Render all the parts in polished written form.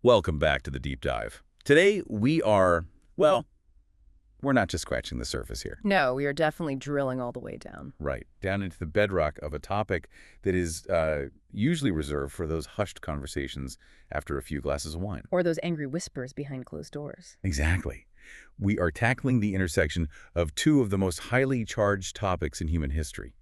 Welcome back to the deep dive. Today well, we're not just scratching the surface here. No, we are definitely drilling all the way down. Right, down into the bedrock of a topic that is usually reserved for those hushed conversations after a few glasses of wine. Or those angry whispers behind closed doors. Exactly. We are tackling the intersection of two of the most highly charged topics in human history,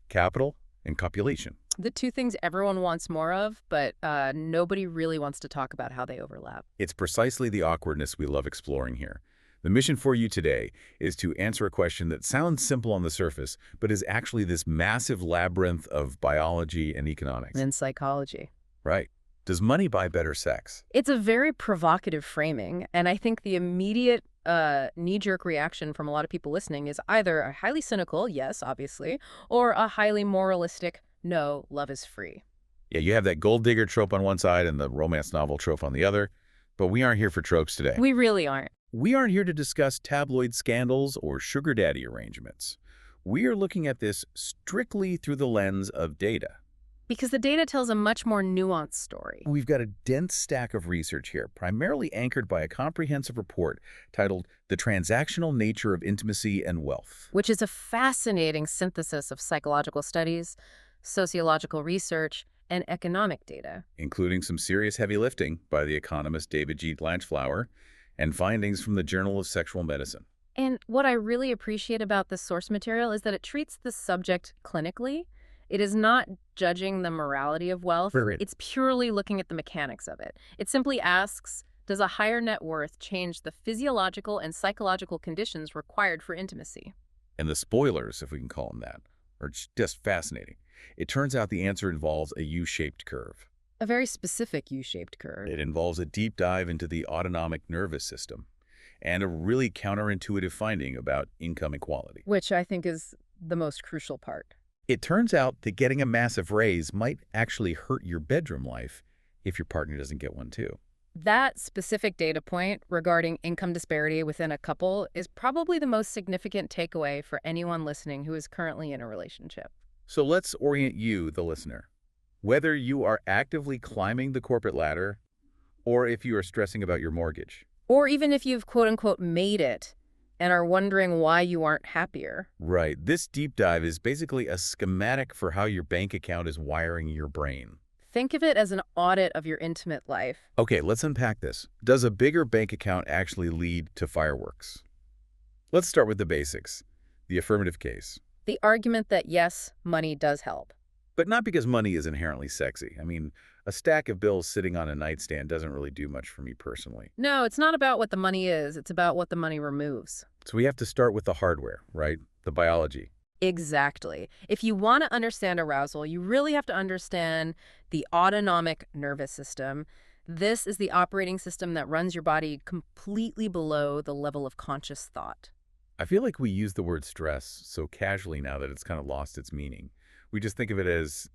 capital and copulation. The two things everyone wants more of, but nobody really wants to talk about how they overlap. It's precisely the awkwardness we love exploring here. The mission for you today is to answer a question that sounds simple on the surface, but is actually this massive labyrinth of biology and economics. And psychology. Right. Does money buy better sex? It's a very provocative framing, and I think the immediate knee-jerk reaction from a lot of people listening is either a highly cynical, yes, obviously, or a highly moralistic, no, love is free. Yeah, you have that gold digger trope on one side and the romance novel trope on the other, but we aren't here for tropes today. We really aren't. We aren't here to discuss tabloid scandals or sugar daddy arrangements. We are looking at this strictly through the lens of data. Because the data tells a much more nuanced story. We've got a dense stack of research here, primarily anchored by a comprehensive report titled The Transactional Nature of Intimacy and Wealth, Which is a fascinating synthesis of psychological studies, sociological research, and economic data. including some serious heavy lifting by the economist David G. Blanchflower and findings from the Journal of Sexual Medicine. And what I really appreciate about this source material is that it treats the subject clinically. It is not judging the morality of wealth. Brilliant. It's purely looking at the mechanics of it. It simply asks, does a higher net worth change the physiological and psychological conditions required for intimacy? And the spoilers, if we can call them that, are just fascinating. It turns out the answer involves a U-shaped curve. A very specific U-shaped curve. It involves a deep dive into the autonomic nervous system and a really counterintuitive finding about income equality. Which I think is the most crucial part. It turns out that getting a massive raise might actually hurt your bedroom life if your partner doesn't get one too. That specific data point regarding income disparity within a couple is probably the most significant takeaway for anyone listening who is currently in a relationship. So let's orient you, the listener. Whether you are actively climbing the corporate ladder or if you are stressing about your mortgage. Or even if you've quote-unquote made it and are wondering why you aren't happier. Right. This deep dive is basically a schematic for how your bank account is wiring your brain. Think of it as an audit of your intimate life. Okay, let's unpack this. Does a bigger bank account actually lead to fireworks? Let's start with the basics. The affirmative case. The argument that yes, money does help. But not because money is inherently sexy. I mean, a stack of bills sitting on a nightstand doesn't really do much for me personally. No, it's not about what the money is. It's about what the money removes. So we have to start with the hardware, right? The biology. Exactly. If you want to understand arousal, you really have to understand the autonomic nervous system. This is the operating system that runs your body completely below the level of conscious thought. I feel like we use the word stress so casually now that it's kind of lost its meaning. We just think of it as,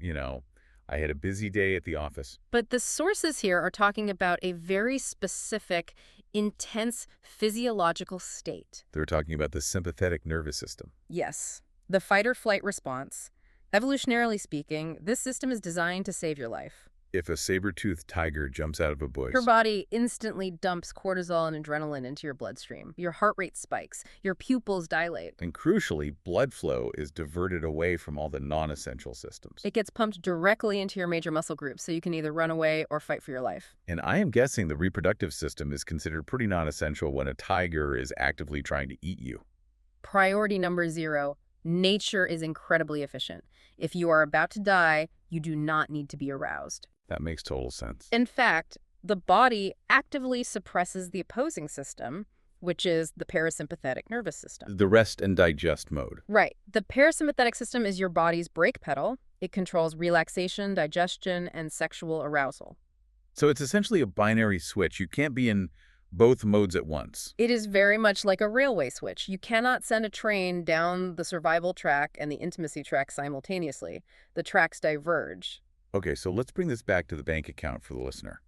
I had a busy day at the office. But the sources here are talking about a very specific, intense physiological state. They're talking about the sympathetic nervous system. Yes, the fight-or-flight response. Evolutionarily speaking, this system is designed to save your life. If a saber-toothed tiger jumps out of a bush, Your body instantly dumps cortisol and adrenaline into your bloodstream. Your heart rate spikes. Your pupils dilate. and crucially, blood flow is diverted away from all the non-essential systems. It gets pumped directly into your major muscle groups, so you can either run away or fight for your life. And I am guessing the reproductive system is considered pretty non-essential when a tiger is actively trying to eat you. Priority number 0, nature is incredibly efficient. If you are about to die, you do not need to be aroused. That makes total sense. In fact, the body actively suppresses the opposing system, which is the parasympathetic nervous system. The rest and digest mode. Right. The parasympathetic system is your body's brake pedal. It controls relaxation, digestion, and sexual arousal. So it's essentially a binary switch. You can't be in both modes at once. It is very much like a railway switch. You cannot send a train down the survival track and the intimacy track simultaneously. The tracks diverge. Okay, so let's bring this back to the bank account for the listener.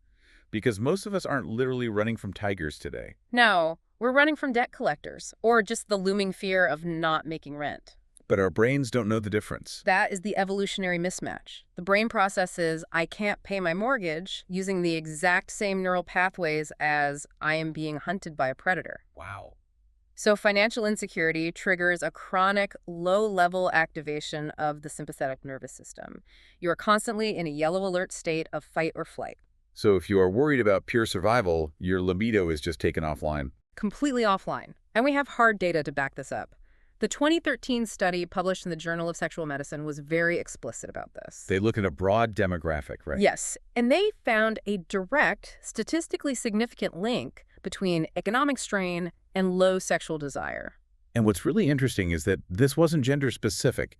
Because most of us aren't literally running from tigers today. No, we're running from debt collectors, or just the looming fear of not making rent. But our brains don't know the difference. That is the evolutionary mismatch. The brain processes, I can't pay my mortgage, using the exact same neural pathways as I am being hunted by a predator. Wow. So financial insecurity triggers a chronic, low-level activation of the sympathetic nervous system. You are constantly in a yellow alert state of fight or flight. So if you are worried about pure survival, your libido is just taken offline. Completely offline. And we have hard data to back this up. The 2013 study published in the Journal of Sexual Medicine was very explicit about this. They look at a broad demographic, right? Yes, and they found a direct, statistically significant link between economic strain and low sexual desire. And what's really interesting is that this wasn't gender-specific.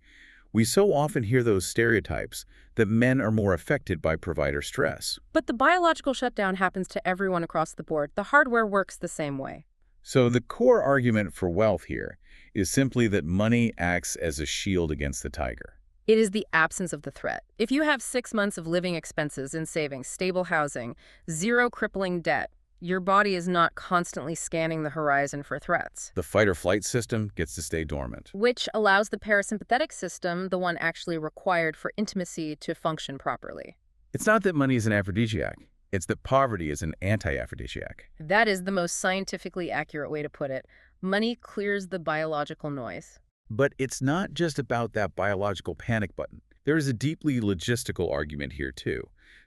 We so often hear those stereotypes that men are more affected by provider stress. But the biological shutdown happens to everyone across the board. The hardware works the same way. So the core argument for wealth here is simply that money acts as a shield against the tiger. It is the absence of the threat. If you have 6 months of living expenses in savings, stable housing, zero crippling debt, your body is not constantly scanning the horizon for threats. The fight-or-flight system gets to stay dormant. Which allows the parasympathetic system, the one actually required for intimacy, to function properly. It's not that money is an aphrodisiac. It's that poverty is an anti-aphrodisiac. That is the most scientifically accurate way to put it. Money clears the biological noise. But it's not just about that biological panic button. There is a deeply logistical argument here, too.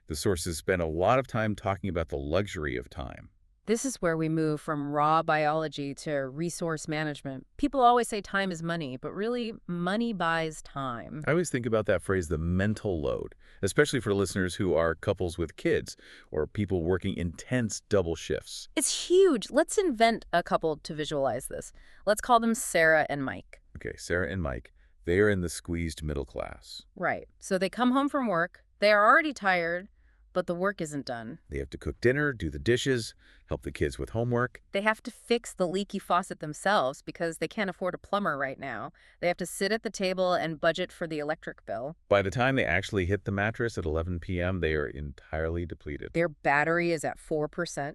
The sources spend a lot of time talking about the luxury of time. This is where we move from raw biology to resource management. People always say time is money, but really, money buys time. I always think about that phrase, the mental load, especially for listeners who are couples with kids or people working intense double shifts. It's huge. Let's invent a couple to visualize this. Let's call them Sarah and Mike. Okay, Sarah and Mike, they are in the squeezed middle class. Right. So they come home from work. They are already tired, but the work isn't done. They have to cook dinner, do the dishes, help the kids with homework. They have to fix the leaky faucet themselves because they can't afford a plumber right now. They have to sit at the table and budget for the electric bill. By the time they actually hit the mattress at 11 p.m., they are entirely depleted. Their battery is at 4%.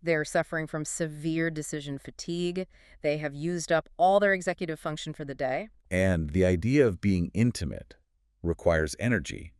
They're suffering from severe decision fatigue. They have used up all their executive function for the day. And the idea of being intimate requires energy.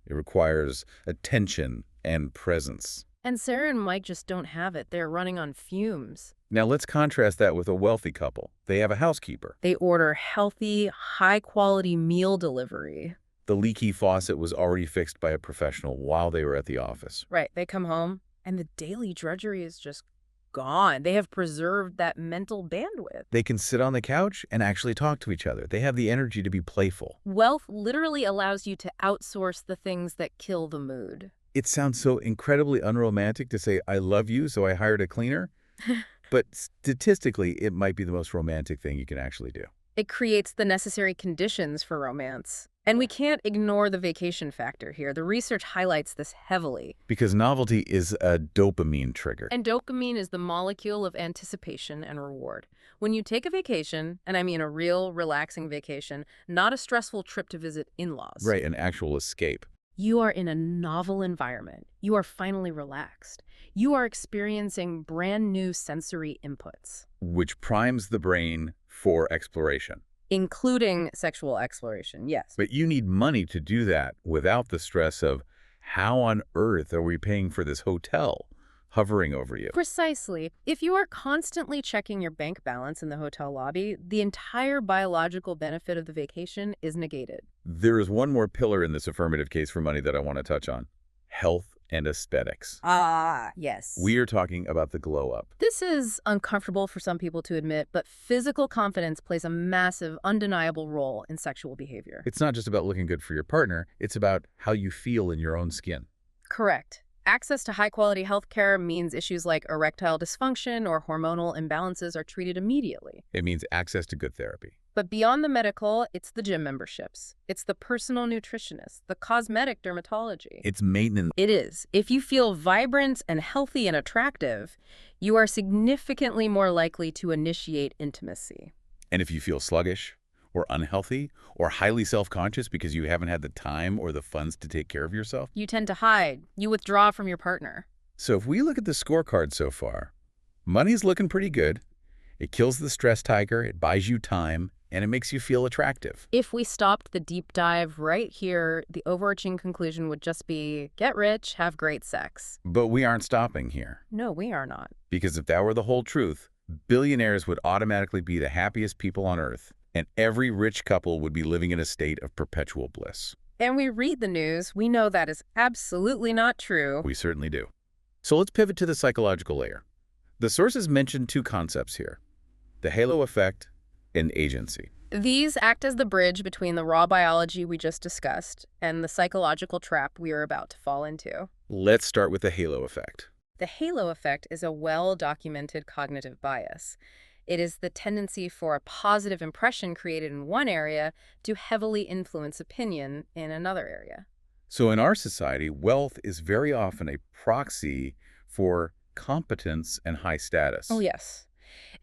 It requires attention and presence. And Sarah and Mike just don't have it. They're running on fumes. Now let's contrast that with a wealthy couple. They have a housekeeper. They order healthy, high-quality meal delivery. The leaky faucet was already fixed by a professional while they were at the office. Right. They come home, and the daily drudgery is just gone. They have preserved that mental bandwidth. They can sit on the couch and actually talk to each other. They have the energy to be playful. Wealth literally allows you to outsource the things that kill the mood. It sounds so incredibly unromantic to say, I love you, so I hired a cleaner. But statistically, it might be the most romantic thing you can actually do. It creates the necessary conditions for romance. And we can't ignore the vacation factor here. The research highlights this heavily. Because novelty is a dopamine trigger. And dopamine is the molecule of anticipation and reward. When you take a vacation, and I mean a real relaxing vacation, not a stressful trip to visit in-laws. Right, an actual escape. You are in a novel environment. You are finally relaxed. You are experiencing brand new sensory inputs. Which primes the brain for exploration. Including sexual exploration, yes. But you need money to do that without the stress of how on earth are we paying for this hotel hovering over you? Precisely. If you are constantly checking your bank balance in the hotel lobby, the entire biological benefit of the vacation is negated. There is one more pillar in this affirmative case for money that I want to touch on. Health and aesthetics. Ah, yes. We are talking about the glow up. This is uncomfortable for some people to admit, but physical confidence plays a massive, undeniable role in sexual behavior. It's not just about looking good for your partner, it's about how you feel in your own skin. Correct. Access to high-quality health care means issues like erectile dysfunction or hormonal imbalances are treated immediately. It means access to good therapy. But beyond the medical, it's the gym memberships. It's the personal nutritionist, the cosmetic dermatology. It's maintenance. It is. If you feel vibrant and healthy and attractive, you are significantly more likely to initiate intimacy. And if you feel sluggish or unhealthy or highly self-conscious because you haven't had the time or the funds to take care of yourself, you tend to hide. You withdraw from your partner. So if we look at the scorecard so far, money's looking pretty good. It kills the stress tiger, it buys you time, and it makes you feel attractive. If we stopped the deep dive right here, the overarching conclusion would just be get rich, have great sex. But we aren't stopping here. No, we are not. Because if that were the whole truth, billionaires would automatically be the happiest people on Earth, and every rich couple would be living in a state of perpetual bliss. And we read the news, we know that is absolutely not true. We certainly do. So let's pivot to the psychological layer. The sources mention two concepts here: the halo effect and agency. These act as the bridge between the raw biology we just discussed and the psychological trap we are about to fall into. Let's start with the halo effect. The halo effect is a well-documented cognitive bias. It is the tendency for a positive impression created in one area to heavily influence opinion in another area. So in our society, wealth is very often a proxy for competence and high status. Oh, yes.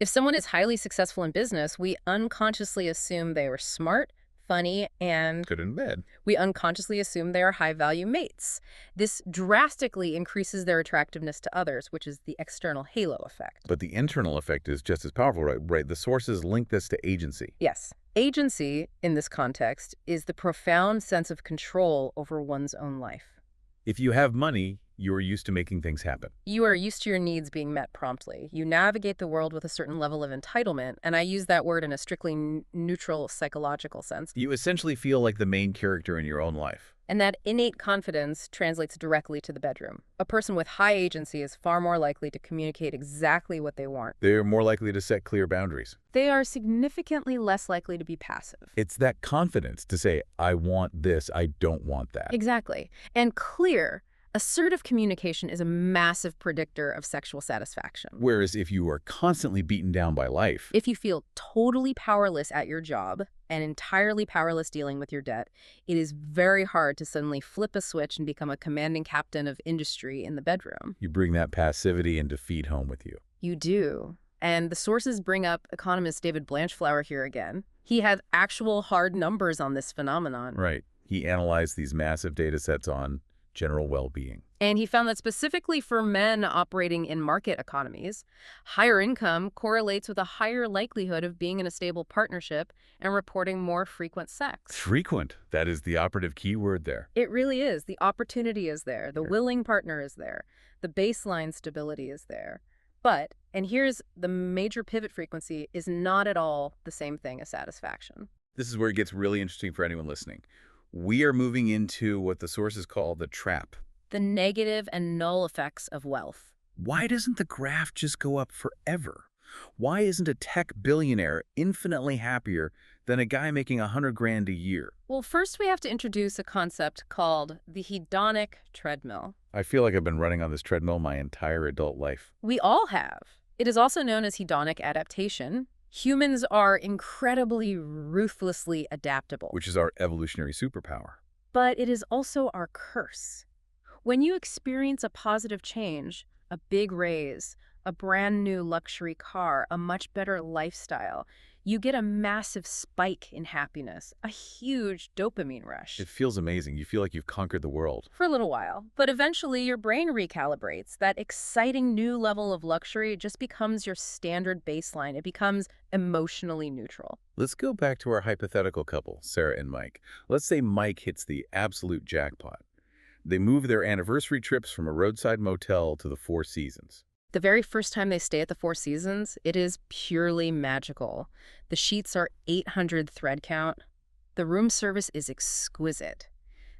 If someone is highly successful in business, we unconsciously assume they are smart, funny, and Good in bed. we unconsciously assume they are high-value mates. This drastically increases their attractiveness to others, which is the external halo effect. But the internal effect is just as powerful, right? The sources link this to agency. Yes. Agency, in this context, is the profound sense of control over one's own life. If you have money, you are used to making things happen. You are used to your needs being met promptly. You navigate the world with a certain level of entitlement, and I use that word in a strictly neutral psychological sense. You essentially feel like the main character in your own life. And that innate confidence translates directly to the bedroom. A person with high agency is far more likely to communicate exactly what they want. They're more likely to set clear boundaries. They are significantly less likely to be passive. It's that confidence to say, I want this, I don't want that. Exactly. And clear, assertive communication is a massive predictor of sexual satisfaction. Whereas if you are constantly beaten down by life, If you feel totally powerless at your job and entirely powerless dealing with your debt, it is very hard to suddenly flip a switch and become a commanding captain of industry in the bedroom. you bring that passivity and defeat home with you. You do. And the sources bring up economist David Blanchflower here again. He had actual hard numbers on this phenomenon. Right. He analyzed these massive data sets on general well-being. And he found that specifically for men operating in market economies, higher income correlates with a higher likelihood of being in a stable partnership and reporting more frequent sex. Frequent. That is the operative key word there. It really is. The opportunity is there. The Sure. willing partner is there. The baseline stability is there. But, and here's the major pivot frequency, is not at all the same thing as satisfaction. This is where it gets really interesting for anyone listening. We are moving into what the sources call the trap. The negative and null effects of wealth. Why doesn't the graph just go up forever? Why isn't a tech billionaire infinitely happier than a guy making $100,000 a year? Well, first we have to introduce a concept called the hedonic treadmill. I feel like I've been running on this treadmill my entire adult life. We all have. It is also known as hedonic adaptation. Humans are incredibly ruthlessly adaptable. Which is our evolutionary superpower. But it is also our curse. When you experience a positive change, a big raise, a brand new luxury car, a much better lifestyle, you get a massive spike in happiness, a huge dopamine rush. It feels amazing. You feel like you've conquered the world. For a little while. But eventually your brain recalibrates. That exciting new level of luxury just becomes your standard baseline. It becomes emotionally neutral. Let's go back to our hypothetical couple, Sarah and Mike. Let's say Mike hits the absolute jackpot. They move their anniversary trips from a roadside motel to the Four Seasons. The very first time they stay at the Four Seasons, it is purely magical. The sheets are 800 thread count. The room service is exquisite.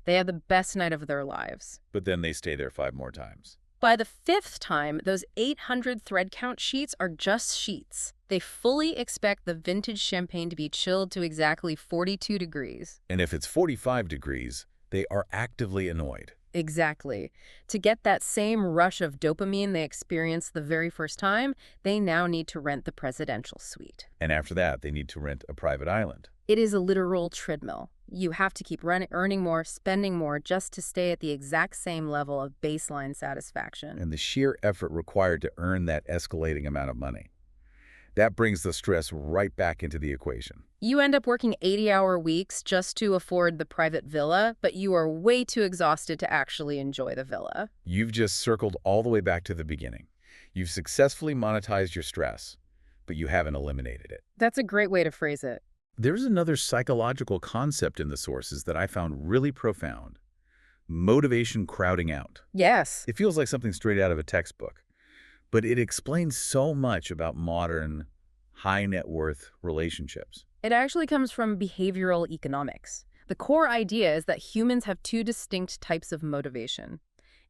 They have the best night of their lives. But then they stay there 5 more times. By the 5th time, those 800 thread count sheets are just sheets. They fully expect the vintage champagne to be chilled to exactly 42 degrees. And if it's 45 degrees, they are actively annoyed. Exactly. To get that same rush of dopamine they experienced the very first time, they now need to rent the presidential suite. And after that, they need to rent a private island. It is a literal treadmill. You have to keep earning more, spending more, just to stay at the exact same level of baseline satisfaction. And the sheer effort required to earn that escalating amount of money. That brings the stress right back into the equation. You end up working 80-hour weeks just to afford the private villa, but you are way too exhausted to actually enjoy the villa. You've just circled all the way back to the beginning. You've successfully monetized your stress, but you haven't eliminated it. That's a great way to phrase it. There's another psychological concept in the sources that I found really profound. Motivation crowding out. Yes. It feels like something straight out of a textbook, but it explains so much about modern, high net worth relationships. It actually comes from behavioral economics. The core idea is that humans have two distinct types of motivation: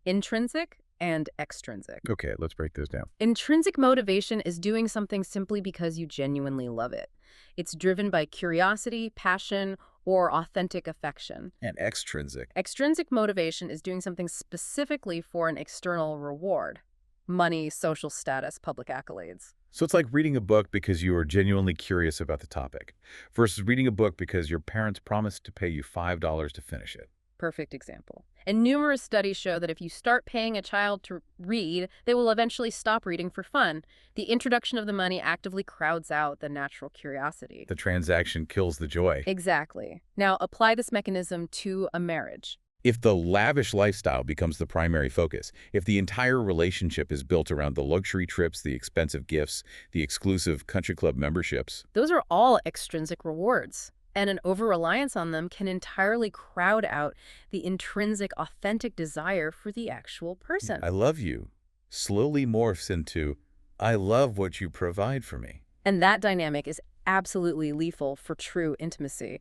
intrinsic and extrinsic. Okay, let's break this down. Intrinsic motivation is doing something simply because you genuinely love it. It's driven by curiosity, passion, or authentic affection. And extrinsic. Extrinsic motivation is doing something specifically for an external reward: money, social status, public accolades. So it's like reading a book because you are genuinely curious about the topic versus reading a book because your parents promised to pay you $5 to finish it. Perfect example. And numerous studies show that if you start paying a child to read, they will eventually stop reading for fun. The introduction of the money actively crowds out the natural curiosity. The transaction kills the joy. Exactly. Now, apply this mechanism to a marriage. If the lavish lifestyle becomes the primary focus, if the entire relationship is built around the luxury trips, the expensive gifts, the exclusive country club memberships, Those are all extrinsic rewards, and an over-reliance on them can entirely crowd out the intrinsic, authentic desire for the actual person. I love you, slowly morphs into, I love what you provide for me. And that dynamic is absolutely lethal for true intimacy.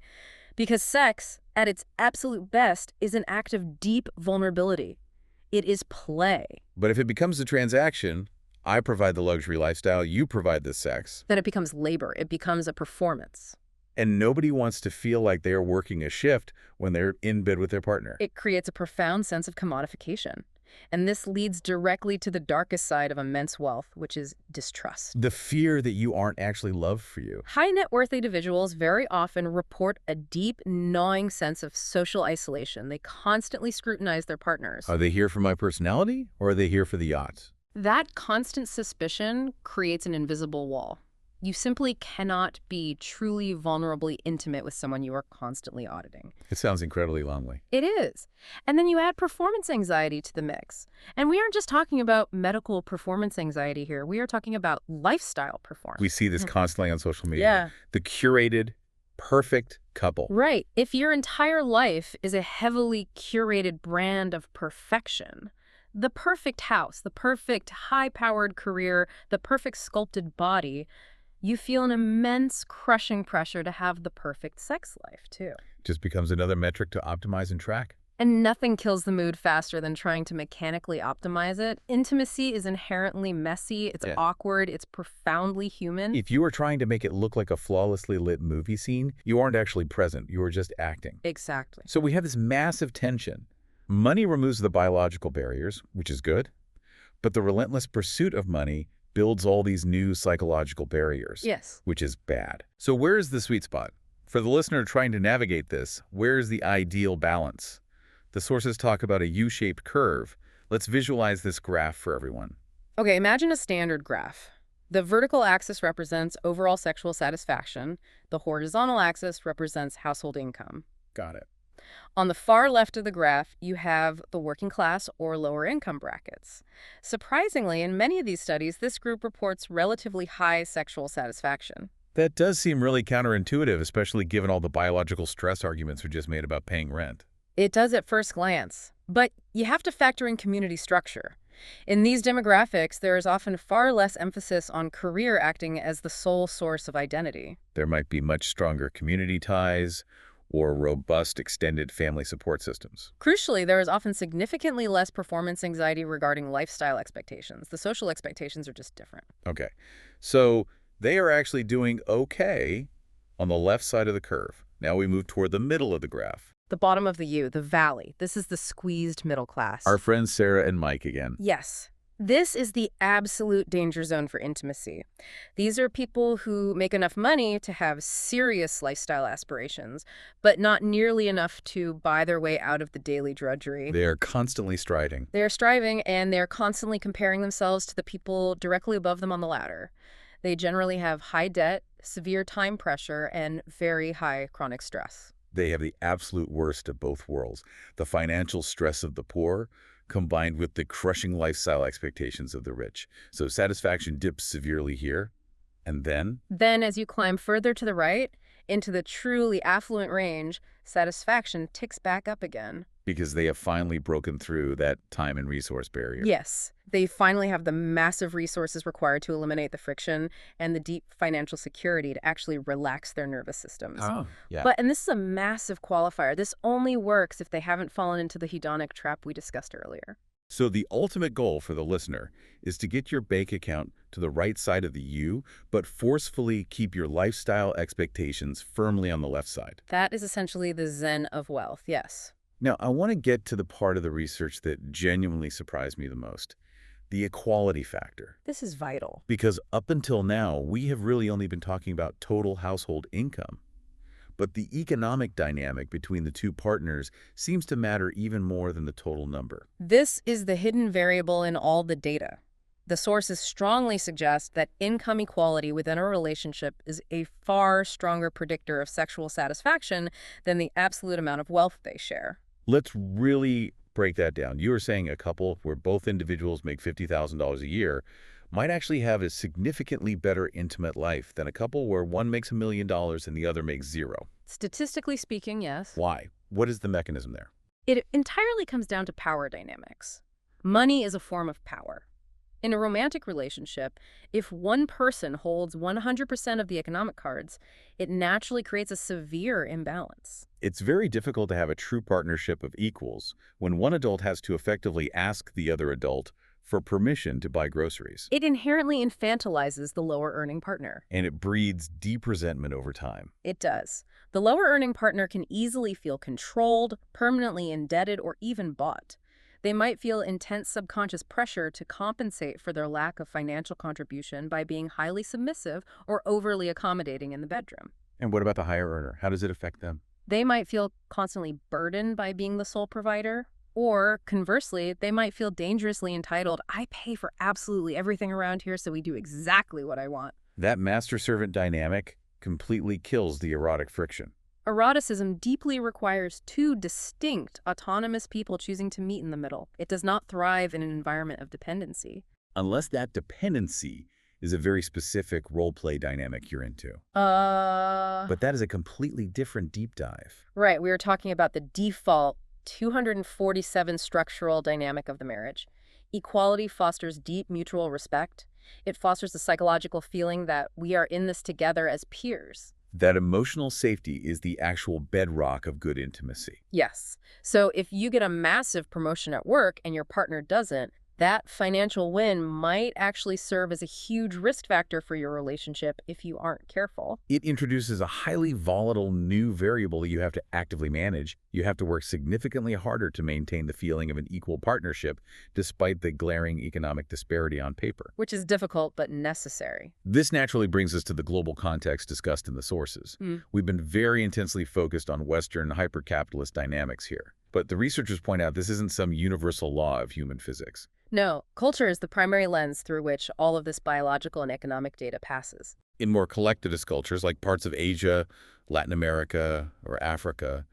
Because sex, at its absolute best, is an act of deep vulnerability. It is play. But if it becomes a transaction, I provide the luxury lifestyle, you provide the sex, Then it becomes labor. It becomes a performance. and nobody wants to feel like they are working a shift when they're in bed with their partner. It creates a profound sense of commodification. And this leads directly to the darkest side of immense wealth, which is distrust. The fear that you aren't actually loved for you. High net worth individuals very often report a deep, gnawing sense of social isolation. They constantly scrutinize their partners. Are they here for my personality, or are they here for the yachts? That constant suspicion creates an invisible wall. You simply cannot be truly vulnerably intimate with someone you are constantly auditing. It sounds incredibly lonely. It is. And then you add performance anxiety to the mix. And we aren't just talking about medical performance anxiety here. We are talking about lifestyle performance. We see this constantly on social media. Yeah. The curated, perfect couple. Right. If your entire life is a heavily curated brand of perfection, the perfect house, the perfect high-powered career, the perfect sculpted body, you feel an immense crushing pressure to have the perfect sex life, too. Just becomes another metric to optimize and track. And nothing kills the mood faster than trying to mechanically optimize it. Intimacy is inherently messy, it's awkward, it's profoundly human. If you are trying to make it look like a flawlessly lit movie scene, you aren't actually present. You are just acting. Exactly. So we have this massive tension. Money removes the biological barriers, which is good, but the relentless pursuit of money builds all these new psychological barriers, Yes. which is bad. So where is the sweet spot? For the listener trying to navigate this, where is the ideal balance? The sources talk about a U-shaped curve. Let's visualize this graph for everyone. Okay, imagine a standard graph. The vertical axis represents overall sexual satisfaction. The horizontal axis represents household income. Got it. On the far left of the graph, you have the working class or lower income brackets. Surprisingly, in many of these studies, this group reports relatively high sexual satisfaction. That does seem really counterintuitive, especially given all the biological stress arguments we just made about paying rent. It does at first glance, but you have to factor in community structure. In these demographics, there is often far less emphasis on career acting as the sole source of identity. There might be much stronger community ties or robust extended family support systems. Crucially, there is often significantly less performance anxiety regarding lifestyle expectations. The social expectations are just different. Okay, so they are actually doing okay on the left side of the curve. Now we move toward the middle of the graph. The bottom of the U, the valley, this is the squeezed middle class. Our friends Sarah and Mike again. Yes. This is the absolute danger zone for intimacy. These are people who make enough money to have serious lifestyle aspirations, but not nearly enough to buy their way out of the daily drudgery. They are constantly striding. They're striving, and they're constantly comparing themselves to the people directly above them on the ladder. They generally have high debt, severe time pressure, and very high chronic stress. They have the absolute worst of both worlds. The financial stress of the poor combined with the crushing lifestyle expectations of the rich. So satisfaction dips severely here. And then? Then, as you climb further to the right, into the truly affluent range, satisfaction ticks back up again. Because they have finally broken through that time and resource barrier. Yes, they finally have the massive resources required to eliminate the friction and the deep financial security to actually relax their nervous systems. Oh, yeah. And this is a massive qualifier. This only works if they haven't fallen into the hedonic trap we discussed earlier. So the ultimate goal for the listener is to get your bank account to the right side of the U, but forcefully keep your lifestyle expectations firmly on the left side. That is essentially the zen of wealth, yes. Now, I want to get to the part of the research that genuinely surprised me the most, the equality factor. This is vital. Because up until now, we have really only been talking about total household income. But the economic dynamic between the two partners seems to matter even more than the total number. This is the hidden variable in all the data. The sources strongly suggest that income equality within a relationship is a far stronger predictor of sexual satisfaction than the absolute amount of wealth they share. Let's really break that down. You were saying a couple where both individuals make $50,000 a year might actually have a significantly better intimate life than a couple where one makes $1 million and the other makes zero. Statistically speaking, yes. Why? What is the mechanism there? It entirely comes down to power dynamics. Money is a form of power. In a romantic relationship, if one person holds 100% of the economic cards, it naturally creates a severe imbalance. It's very difficult to have a true partnership of equals when one adult has to effectively ask the other adult for permission to buy groceries. It inherently infantilizes the lower-earning partner. And it breeds deep resentment over time. It does. The lower-earning partner can easily feel controlled, permanently indebted, or even bought. They might feel intense subconscious pressure to compensate for their lack of financial contribution by being highly submissive or overly accommodating in the bedroom. And what about the higher earner? How does it affect them? They might feel constantly burdened by being the sole provider. Or, conversely, they might feel dangerously entitled. I pay for absolutely everything around here, so we do exactly what I want. That master-servant dynamic completely kills the erotic friction. Eroticism deeply requires two distinct, autonomous people choosing to meet in the middle. It does not thrive in an environment of dependency. Unless that dependency is a very specific role-play dynamic you're into. But that is a completely different deep dive. Right, we were talking about the default 247 structural dynamic of the marriage. Equality fosters deep mutual respect. It fosters the psychological feeling that we are in this together as peers. That emotional safety is the actual bedrock of good intimacy. Yes. So if you get a massive promotion at work and your partner doesn't, that financial win might actually serve as a huge risk factor for your relationship if you aren't careful. It introduces a highly volatile new variable that you have to actively manage. You have to work significantly harder to maintain the feeling of an equal partnership despite the glaring economic disparity on paper. Which is difficult but necessary. This naturally brings us to the global context discussed in the sources. We've been very intensely focused on Western hyper-capitalist dynamics here. But the researchers point out this isn't some universal law of human physics. No, culture is the primary lens through which all of this biological and economic data passes. In more collectivist cultures like parts of Asia, Latin America, or Africa,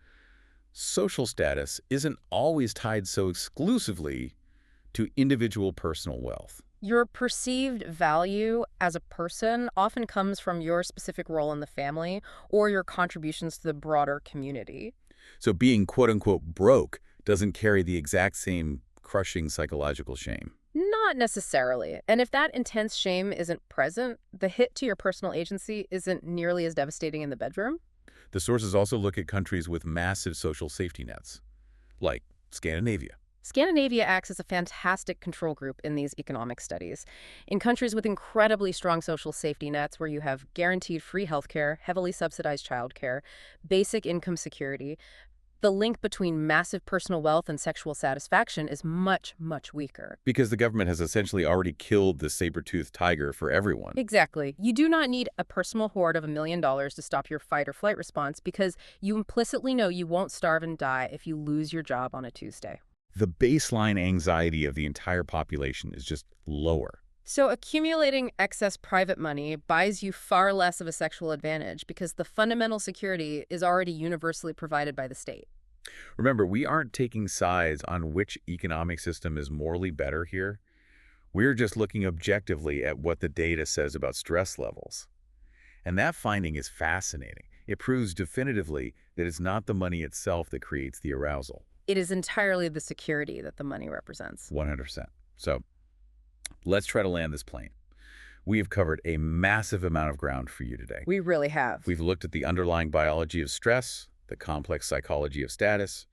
social status isn't always tied so exclusively to individual personal wealth. Your perceived value as a person often comes from your specific role in the family or your contributions to the broader community. So being quote-unquote broke doesn't carry the exact same crushing psychological shame. Not necessarily. And if that intense shame isn't present, the hit to your personal agency isn't nearly as devastating in the bedroom. The sources also look at countries with massive social safety nets, like Scandinavia. Scandinavia acts as a fantastic control group in these economic studies. In countries with incredibly strong social safety nets where you have guaranteed free healthcare, heavily subsidized childcare, basic income security, the link between massive personal wealth and sexual satisfaction is much, much weaker. Because the government has essentially already killed the saber-toothed tiger for everyone. Exactly. You do not need a personal hoard of $1 million to stop your fight or flight response because you implicitly know you won't starve and die if you lose your job on a Tuesday. The baseline anxiety of the entire population is just lower. So accumulating excess private money buys you far less of a sexual advantage because the fundamental security is already universally provided by the state. Remember, we aren't taking sides on which economic system is morally better here. We're just looking objectively at what the data says about stress levels. And that finding is fascinating. It proves definitively that it's not the money itself that creates the arousal. It is entirely the security that the money represents. 100%. So let's try to land this plane. We have covered a massive amount of ground for you today. We really have. We've looked at the underlying biology of stress, the complex psychology of status,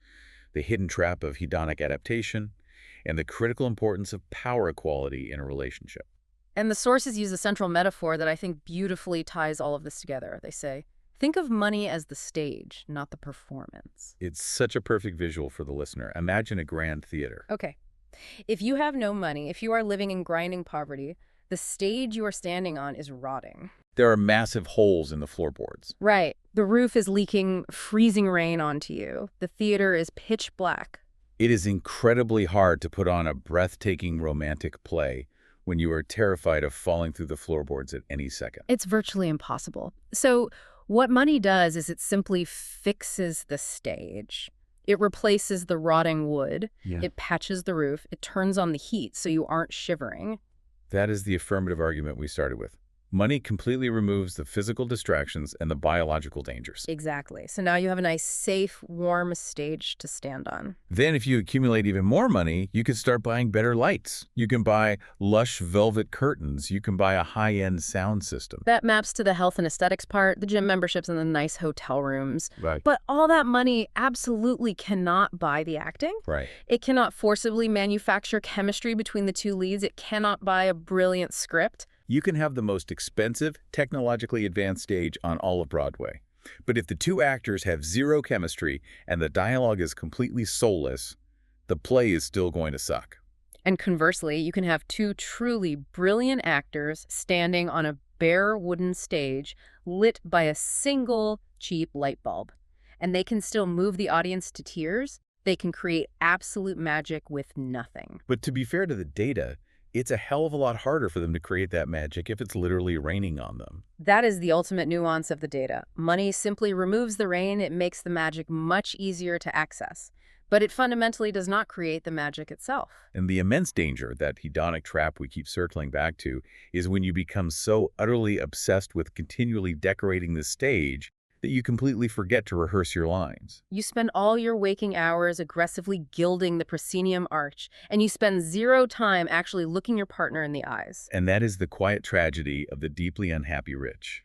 the hidden trap of hedonic adaptation, and the critical importance of power equality in a relationship. And the sources use a central metaphor that I think beautifully ties all of this together. They say, think of money as the stage, not the performance. It's such a perfect visual for the listener. Imagine a grand theater. Okay. If you have no money, if you are living in grinding poverty, the stage you are standing on is rotting. There are massive holes in the floorboards. Right. The roof is leaking freezing rain onto you. The theater is pitch black. It is incredibly hard to put on a breathtaking romantic play when you are terrified of falling through the floorboards at any second. It's virtually impossible. So what money does is it simply fixes the stage. It replaces the rotting wood. Yeah. It patches the roof. It turns on the heat so you aren't shivering. That is the affirmative argument we started with. Money completely removes the physical distractions and the biological dangers. Exactly. So now you have a nice, safe, warm stage to stand on. Then if you accumulate even more money, you can start buying better lights. You can buy lush velvet curtains. You can buy a high-end sound system. That maps to the health and aesthetics part, the gym memberships and the nice hotel rooms. Right. But all that money absolutely cannot buy the acting. Right. It cannot forcibly manufacture chemistry between the two leads. It cannot buy a brilliant script. You can have the most expensive, technologically advanced stage on all of Broadway. But if the two actors have zero chemistry and the dialogue is completely soulless, the play is still going to suck. And conversely, you can have two truly brilliant actors standing on a bare wooden stage lit by a single cheap light bulb. And they can still move the audience to tears. They can create absolute magic with nothing. But to be fair to the data, it's a hell of a lot harder for them to create that magic if it's literally raining on them. That is the ultimate nuance of the data. Money simply removes the rain. It makes the magic much easier to access. But it fundamentally does not create the magic itself. And the immense danger, that hedonic trap we keep circling back to, is when you become so utterly obsessed with continually decorating the stage that you completely forget to rehearse your lines. You spend all your waking hours aggressively gilding the proscenium arch, and you spend zero time actually looking your partner in the eyes. And that is the quiet tragedy of the deeply unhappy rich.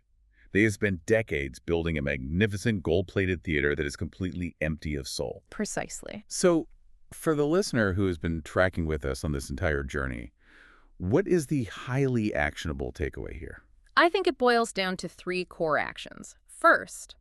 They have spent decades building a magnificent gold-plated theater that is completely empty of soul. Precisely. So, for the listener who has been tracking with us on this entire journey, what is the highly actionable takeaway here? I think it boils down to three core actions. First,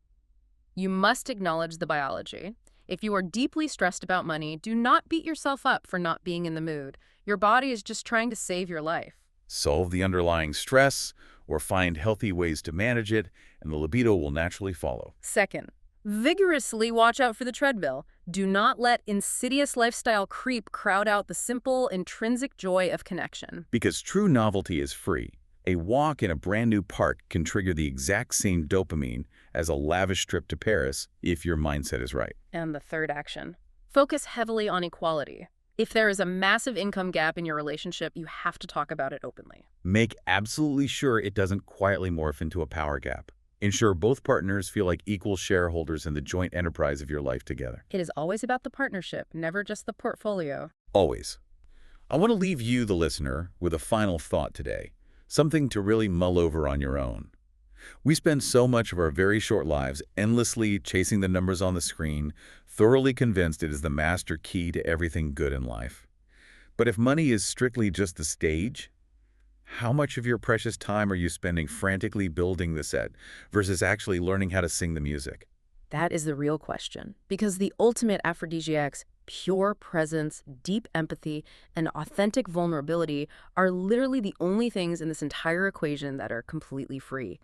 you must acknowledge the biology. If you are deeply stressed about money, do not beat yourself up for not being in the mood. Your body is just trying to save your life. Solve the underlying stress or find healthy ways to manage it, and the libido will naturally follow. Second, vigorously watch out for the treadmill. Do not let insidious lifestyle creep crowd out the simple, intrinsic joy of connection. Because true novelty is free. A walk in a brand new park can trigger the exact same dopamine as a lavish trip to Paris if your mindset is right. And the third action, focus heavily on equality. If there is a massive income gap in your relationship, you have to talk about it openly. Make absolutely sure it doesn't quietly morph into a power gap. Ensure both partners feel like equal shareholders in the joint enterprise of your life together. It is always about the partnership, never just the portfolio. Always. I want to leave you, the listener, with a final thought today. Something to really mull over on your own. We spend so much of our very short lives endlessly chasing the numbers on the screen, thoroughly convinced it is the master key to everything good in life. But if money is strictly just the stage, how much of your precious time are you spending frantically building the set versus actually learning how to sing the music? That is the real question, because the ultimate aphrodisiacs, pure presence, deep empathy, and authentic vulnerability are literally the only things in this entire equation that are completely free.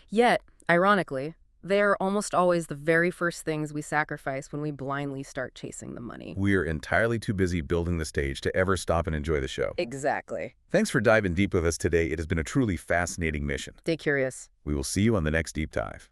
Yet, ironically, they are almost always the very first things we sacrifice when we blindly start chasing the money. We're entirely too busy building the stage to ever stop and enjoy the show. Exactly. Thanks for diving deep with us today. It has been a truly fascinating mission. Stay curious. We will see you on the next Deep Dive.